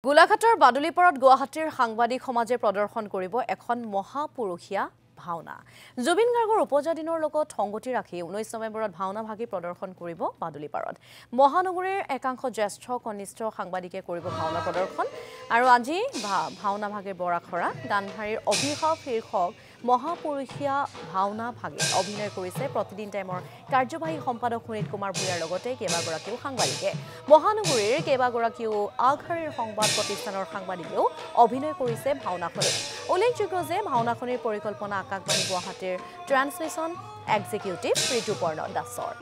গোলাঘাটৰ বাদুলিপাৰত গুৱাহাটীৰ সাংবাদিক সমাজে প্ৰদৰ্শন কৰিব এখন মহাপুৰুষীয়া ভাওনা। জুবিন গাৰ্গৰ উপজা দিনৰ লগত সংগতি ৰাখি 19 নৱেম্বৰত ভাওনা ভাগি প্ৰদৰ্শন কৰিব বাদুলিপাৰত। মহানগৰীৰ একাংশ জ্যেষ্ঠ কনিষ্ঠ সাংবাদিকে কৰিব ভাওনা প্ৰদৰ্শন। আৰু আজি ভাওনা ভাগিৰ বৰাখৰা গান্ধাৰীৰ অভিশাপ শীৰ্ষক মহাপুৰুষীয়া ভাওনা ভাগে অভিনয় কৰিছে প্ৰতিদিন টাইমৰ কাৰ্যবাহী সম্পাদক সুনীত কুমাৰ ভূঞাৰ লগতে কেইবাগৰাকীও সাংবাদিকে। মহানগৰীৰ কেইবাগৰাকীও আগশাৰীৰ সংবাদ প্ৰতিষ্ঠানৰ সাংবাদিকেও অভিনয় কৰিছে ভাওনাখনিত। উল্লেখযোগ্য যে ভাওনাখনিৰ পৰিকল্পনা আকাশবাণী গুৱাহাটীৰ ট্ৰান্সমিশ্যন এক্সিকিউটিভ ঋতুপৰ্ণ দাসৰ।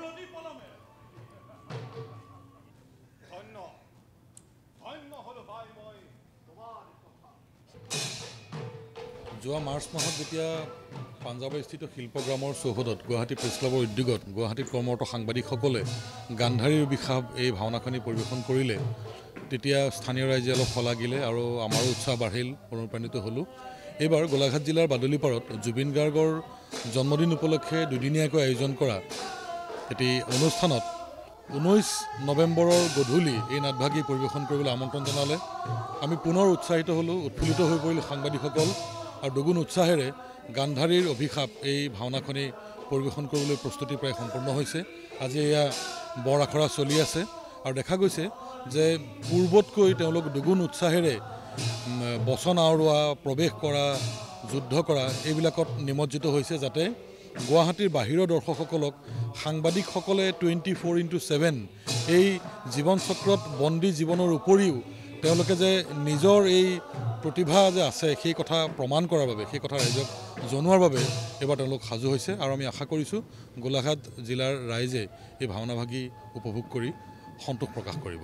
যোৱা মাৰ্চ মাহত যেতিয়া পাঞ্জাৱস্থিত শিল্পগ্ৰামৰ চৌহদত গুৱাহাটী প্ৰেছ ক্লাবৰ উদ্যোগত গুৱাহাটীত কৰ্মৰত সাংবাদিকসকলে গান্ধাৰীৰ অভিশাপ এই ভাওনাখনি পৰিৱেশন কৰিলে, তেতিয়া স্থানীয় ৰাইজে অলপ শলাগিলে আৰু আমাৰো উৎসাহ বাঢ়িল, অনুপ্ৰাণিত হ'লোঁ। এইবাৰ গোলাঘাট জিলাৰ বাদুলিপাৰত জুবিন গাৰ্গৰ জন্মদিন উপলক্ষে দুদিনীয়াকৈ আয়োজন কৰা এটি অনুষ্ঠানত 19 নৱেম্বৰৰ গধূলি এই নাটভাগি পৰিৱেশন কৰিবলৈ আমন্ত্ৰণ জনালে। আমি পুনৰ উৎসাহিত হ'লোঁ, উৎফুল্লিত হৈ পৰিল সাংবাদিকসকল আৰু দুগুণ উৎসাহেৰে গান্ধাৰীৰ অভিশাপ এই ভাওনাখনি পৰিৱেশন কৰিবলৈ প্ৰস্তুতি প্ৰায় সম্পূৰ্ণ হৈছে। আজি এয়া বৰ আখৰা চলি আছে আৰু দেখা গৈছে যে পূৰ্বতকৈ তেওঁলোক দুগুণ উৎসাহেৰে বচন আওৰোৱা, প্ৰৱেশ কৰা, যুদ্ধ কৰা এইবিলাকত নিমজ্জিত হৈছে, যাতে গুৱাহাটীৰ বাহিৰৰ দৰ্শকসকলক সাংবাদিকসকলে 24/7 এই জীৱন চক্ৰত বন্দী জীৱনৰ উপৰিও তেওঁলোকে যে নিজৰ এই প্ৰতিভা যে আছে সেই কথা প্ৰমাণ কৰাৰ বাবে, সেই কথা ৰাইজক জনোৱাৰ বাবে এইবাৰ তেওঁলোক সাজু হৈছে। আৰু আমি আশা কৰিছোঁ গোলাঘাট জিলাৰ ৰাইজে এই ভাওনা ভাগি উপভোগ কৰি সন্তোষ প্ৰকাশ কৰিব।